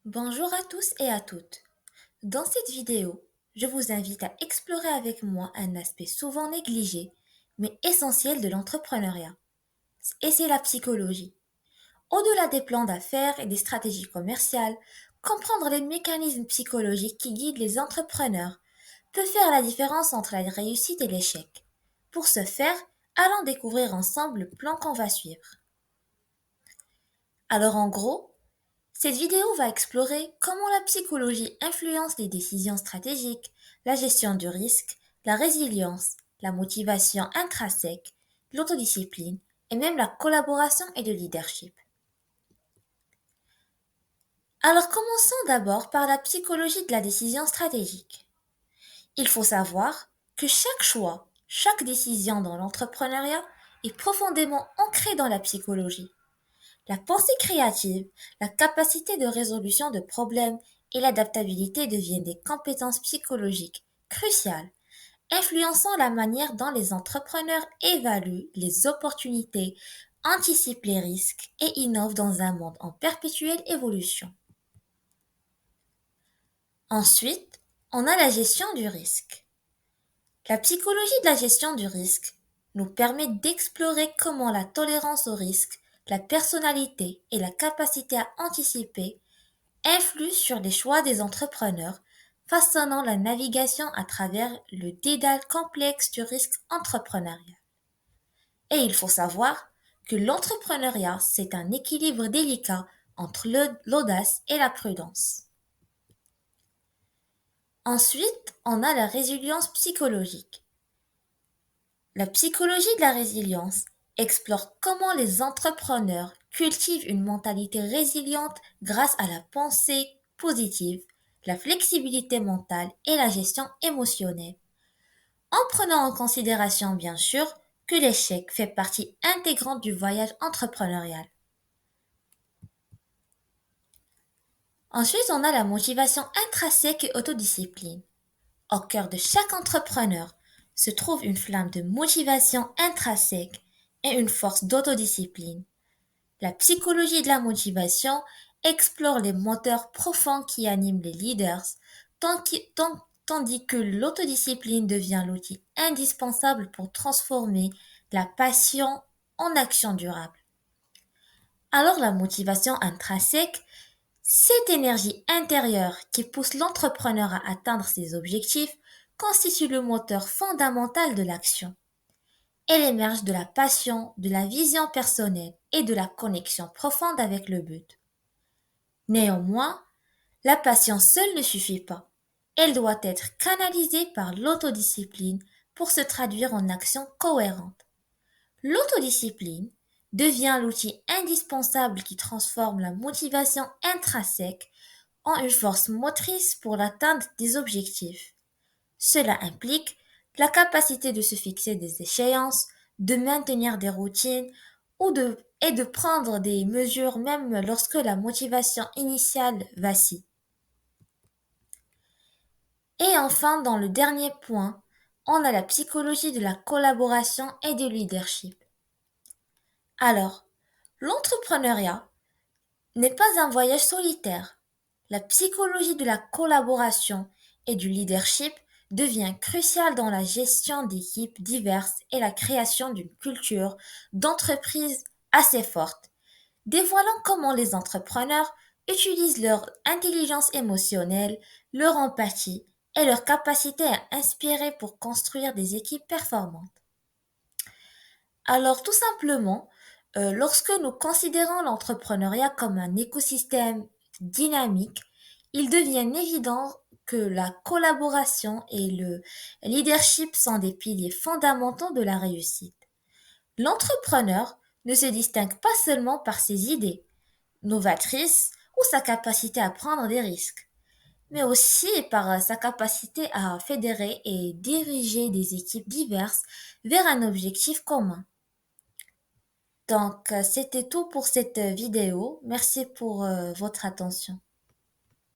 Bonjour à tous et à toutes. Dans cette vidéo, je vous invite à explorer avec moi un aspect souvent négligé, mais essentiel de l'entrepreneuriat, et c'est la psychologie. Au-delà des plans d'affaires et des stratégies commerciales, comprendre les mécanismes psychologiques qui guident les entrepreneurs peut faire la différence entre la réussite et l'échec. Pour ce faire, allons découvrir ensemble le plan qu'on va suivre. Alors en gros, cette vidéo va explorer comment la psychologie influence les décisions stratégiques, la gestion du risque, la résilience, la motivation intrinsèque, l'autodiscipline et même la collaboration et le leadership. Alors commençons d'abord par la psychologie de la décision stratégique. Il faut savoir que chaque choix, chaque décision dans l'entrepreneuriat est profondément ancrée dans la psychologie. La pensée créative, la capacité de résolution de problèmes et l'adaptabilité deviennent des compétences psychologiques cruciales, influençant la manière dont les entrepreneurs évaluent les opportunités, anticipent les risques et innovent dans un monde en perpétuelle évolution. Ensuite, on a la gestion du risque. La psychologie de la gestion du risque nous permet d'explorer comment la tolérance au risque, la personnalité et la capacité à anticiper influent sur les choix des entrepreneurs, façonnant la navigation à travers le dédale complexe du risque entrepreneurial. Et il faut savoir que l'entrepreneuriat, c'est un équilibre délicat entre l'audace et la prudence. Ensuite, on a la résilience psychologique. La psychologie de la résilience explore comment les entrepreneurs cultivent une mentalité résiliente grâce à la pensée positive, la flexibilité mentale et la gestion émotionnelle, en prenant en considération bien sûr que l'échec fait partie intégrante du voyage entrepreneurial. Ensuite, on a la motivation intrinsèque et autodiscipline. Au cœur de chaque entrepreneur se trouve une flamme de motivation intrinsèque et une force d'autodiscipline. La psychologie de la motivation explore les moteurs profonds qui animent les leaders, tandis que l'autodiscipline devient l'outil indispensable pour transformer la passion en action durable. Alors la motivation intrinsèque, cette énergie intérieure qui pousse l'entrepreneur à atteindre ses objectifs, constitue le moteur fondamental de l'action. Elle émerge de la passion, de la vision personnelle et de la connexion profonde avec le but. Néanmoins, la passion seule ne suffit pas. Elle doit être canalisée par l'autodiscipline pour se traduire en actions cohérentes. L'autodiscipline devient l'outil indispensable qui transforme la motivation intrinsèque en une force motrice pour l'atteinte des objectifs. Cela implique la capacité de se fixer des échéances, de maintenir des routines et de prendre des mesures même lorsque la motivation initiale vacille. Et enfin, dans le dernier point, on a la psychologie de la collaboration et du leadership. Alors, l'entrepreneuriat n'est pas un voyage solitaire. La psychologie de la collaboration et du leadership devient cruciale dans la gestion d'équipes diverses et la création d'une culture d'entreprise assez forte, dévoilant comment les entrepreneurs utilisent leur intelligence émotionnelle, leur empathie et leur capacité à inspirer pour construire des équipes performantes. Alors tout simplement, lorsque nous considérons l'entrepreneuriat comme un écosystème dynamique, il devient évident que la collaboration et le leadership sont des piliers fondamentaux de la réussite. L'entrepreneur ne se distingue pas seulement par ses idées novatrices ou sa capacité à prendre des risques, mais aussi par sa capacité à fédérer et diriger des équipes diverses vers un objectif commun. Donc, c'était tout pour cette vidéo. Merci pour votre attention.